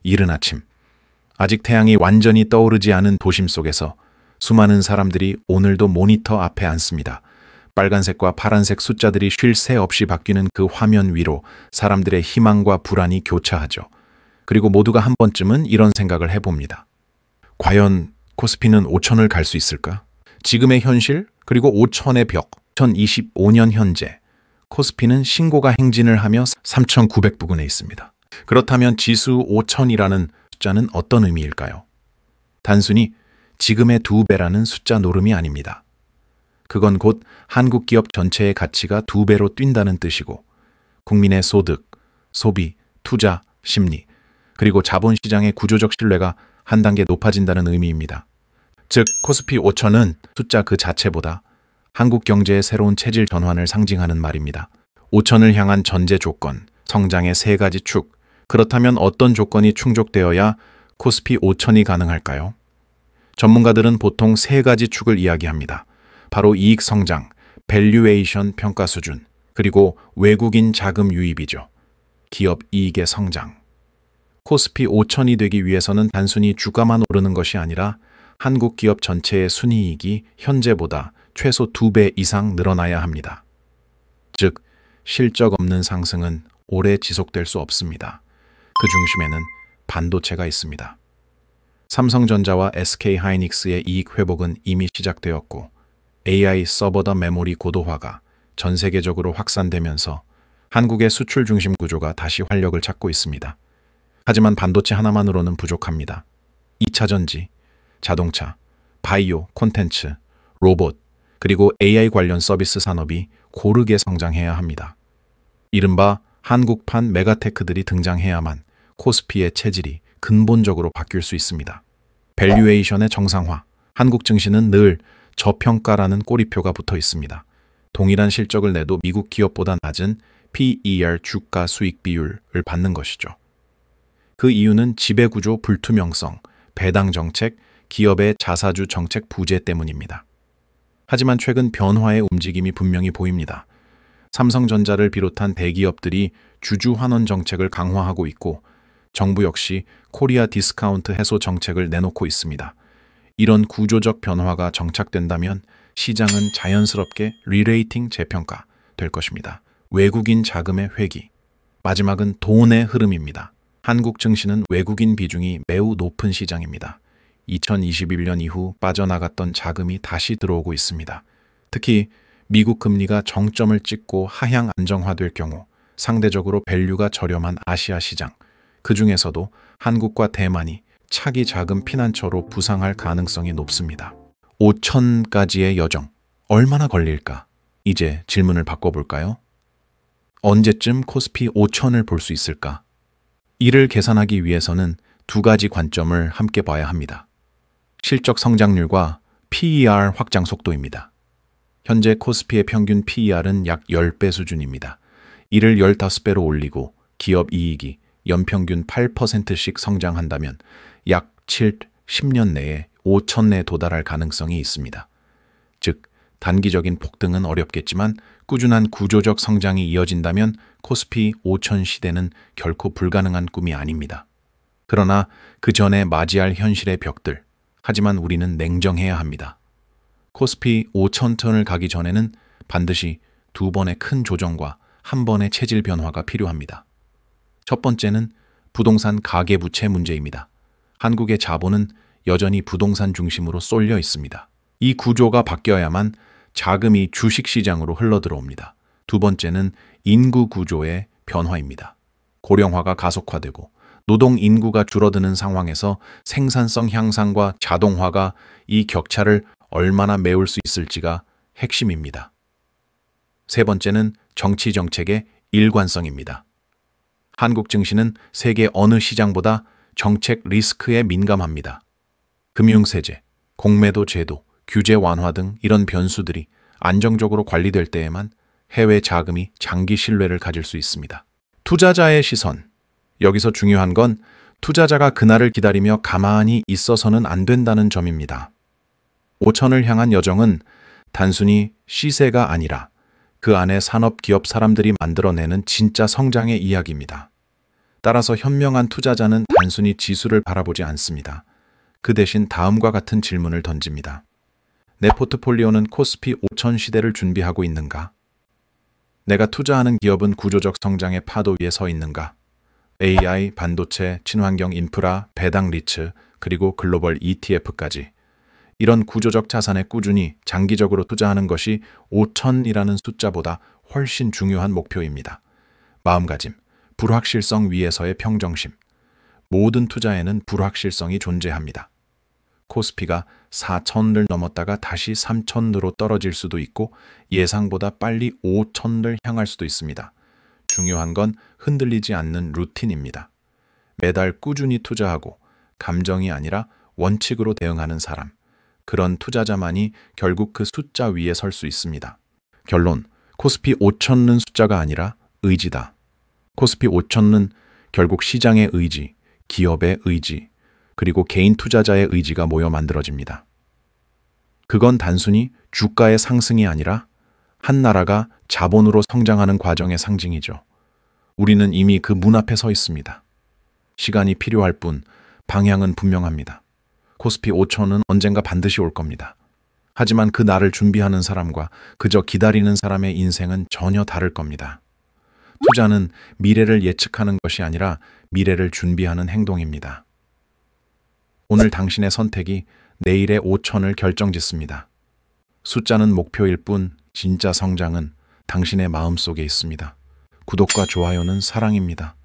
이른 아침, 아직 태양이 완전히 떠오르지 않은 도심 속에서 수많은 사람들이 오늘도 모니터 앞에 앉습니다. 빨간색과 파란색 숫자들이 쉴 새 없이 바뀌는 그 화면 위로 사람들의 희망과 불안이 교차하죠. 그리고 모두가 한 번쯤은 이런 생각을 해봅니다. 과연 코스피는 5천을 갈 수 있을까? 지금의 현실, 그리고 5천의 벽, 2025년 현재, 코스피는 신고가 행진을 하며 3,900부근에 있습니다. 그렇다면 지수 5천이라는 숫자는 어떤 의미일까요? 단순히 지금의 2배라는 숫자 노름이 아닙니다. 그건 곧 한국 기업 전체의 가치가 2배로 뛴다는 뜻이고, 국민의 소득, 소비, 투자, 심리, 그리고 자본시장의 구조적 신뢰가 한 단계 높아진다는 의미입니다. 즉, 코스피 5천은 숫자 그 자체보다 한국 경제의 새로운 체질 전환을 상징하는 말입니다. 5천을 향한 전제 조건, 성장의 3가지 축. 그렇다면 어떤 조건이 충족되어야 코스피 5천이 가능할까요? 전문가들은 보통 3가지 축을 이야기합니다. 바로 이익 성장, 밸류에이션 평가 수준, 그리고 외국인 자금 유입이죠. 기업 이익의 성장. 코스피 5천이 되기 위해서는 단순히 주가만 오르는 것이 아니라 한국 기업 전체의 순이익이 현재보다 최소 2배 이상 늘어나야 합니다. 즉, 실적 없는 상승은 오래 지속될 수 없습니다. 그 중심에는 반도체가 있습니다. 삼성전자와 SK하이닉스의 이익 회복은 이미 시작되었고, AI 서버더 메모리 고도화가 전 세계적으로 확산되면서 한국의 수출 중심 구조가 다시 활력을 찾고 있습니다. 하지만 반도체 하나만으로는 부족합니다. 2차 전지, 자동차, 바이오, 콘텐츠, 로봇, 그리고 AI 관련 서비스 산업이 고르게 성장해야 합니다. 이른바 한국판 메가테크들이 등장해야만 코스피의 체질이 근본적으로 바뀔 수 있습니다. 밸류에이션의 정상화, 한국 증시는 늘 저평가라는 꼬리표가 붙어 있습니다. 동일한 실적을 내도 미국 기업보다 낮은 PER 주가 수익 비율을 받는 것이죠. 그 이유는 지배구조 불투명성, 배당 정책, 기업의 자사주 정책 부재 때문입니다. 하지만 최근 변화의 움직임이 분명히 보입니다. 삼성전자를 비롯한 대기업들이 주주 환원 정책을 강화하고 있고, 정부 역시 코리아 디스카운트 해소 정책을 내놓고 있습니다. 이런 구조적 변화가 정착된다면 시장은 자연스럽게 리레이팅 재평가 될 것입니다. 외국인 자금의 회귀. 마지막은 돈의 흐름입니다. 한국 증시는 외국인 비중이 매우 높은 시장입니다. 2021년 이후 빠져나갔던 자금이 다시 들어오고 있습니다. 특히 미국 금리가 정점을 찍고 하향 안정화될 경우 상대적으로 밸류가 저렴한 아시아 시장, 그 중에서도 한국과 대만이 차기 자금 피난처로 부상할 가능성이 높습니다. 5천까지의 여정, 얼마나 걸릴까? 이제 질문을 바꿔볼까요? 언제쯤 코스피 5천을 볼 수 있을까? 이를 계산하기 위해서는 2가지 관점을 함께 봐야 합니다. 실적 성장률과 PER 확장 속도입니다. 현재 코스피의 평균 PER은 약 10배 수준입니다. 이를 15배로 올리고 기업 이익이 연평균 8%씩 성장한다면 약 10년 내에 5천 내에 도달할 가능성이 있습니다. 즉, 단기적인 폭등은 어렵겠지만 꾸준한 구조적 성장이 이어진다면 코스피 5천 시대는 결코 불가능한 꿈이 아닙니다. 그러나 그 전에 맞이할 현실의 벽들, 하지만 우리는 냉정해야 합니다. 코스피 5천 턴을 가기 전에는 반드시 2번의 큰 조정과 1번의 체질 변화가 필요합니다. 첫 번째는 부동산 가계부채 문제입니다. 한국의 자본은 여전히 부동산 중심으로 쏠려 있습니다. 이 구조가 바뀌어야만 자금이 주식시장으로 흘러들어옵니다. 2번째는 인구 구조의 변화입니다. 고령화가 가속화되고 노동 인구가 줄어드는 상황에서 생산성 향상과 자동화가 이 격차를 얼마나 메울 수 있을지가 핵심입니다. 세 번째는 정치 정책의 일관성입니다. 한국 증시는 세계 어느 시장보다 정책 리스크에 민감합니다. 금융세제, 공매도 제도, 규제 완화 등 이런 변수들이 안정적으로 관리될 때에만 해외 자금이 장기 신뢰를 가질 수 있습니다. 투자자의 시선. 여기서 중요한 건 투자자가 그날을 기다리며 가만히 있어서는 안 된다는 점입니다. 5천을 향한 여정은 단순히 시세가 아니라 그 안에 산업 기업 사람들이 만들어내는 진짜 성장의 이야기입니다. 따라서 현명한 투자자는 단순히 지수를 바라보지 않습니다. 그 대신 다음과 같은 질문을 던집니다. 내 포트폴리오는 코스피 5000 시대를 준비하고 있는가? 내가 투자하는 기업은 구조적 성장의 파도 위에 서 있는가? AI, 반도체, 친환경 인프라, 배당 리츠, 그리고 글로벌 ETF까지. 이런 구조적 자산에 꾸준히 장기적으로 투자하는 것이 5000이라는 숫자보다 훨씬 중요한 목표입니다. 마음가짐, 불확실성 위에서의 평정심. 모든 투자에는 불확실성이 존재합니다. 코스피가 4000을 넘었다가 다시 3000으로 떨어질 수도 있고 예상보다 빨리 5000을 향할 수도 있습니다. 중요한 건 흔들리지 않는 루틴입니다. 매달 꾸준히 투자하고 감정이 아니라 원칙으로 대응하는 사람. 그런 투자자만이 결국 그 숫자 위에 설 수 있습니다. 결론, 코스피 5000은 숫자가 아니라 의지다. 코스피 5000은 결국 시장의 의지, 기업의 의지, 그리고 개인 투자자의 의지가 모여 만들어집니다. 그건 단순히 주가의 상승이 아니라 한 나라가 자본으로 성장하는 과정의 상징이죠. 우리는 이미 그 문 앞에 서 있습니다. 시간이 필요할 뿐 방향은 분명합니다. 코스피 5000은 언젠가 반드시 올 겁니다. 하지만 그 날을 준비하는 사람과 그저 기다리는 사람의 인생은 전혀 다를 겁니다. 투자는 미래를 예측하는 것이 아니라 미래를 준비하는 행동입니다. 오늘 당신의 선택이 내일의 5000을 결정짓습니다. 숫자는 목표일 뿐 진짜 성장은 당신의 마음속에 있습니다. 구독과 좋아요는 사랑입니다.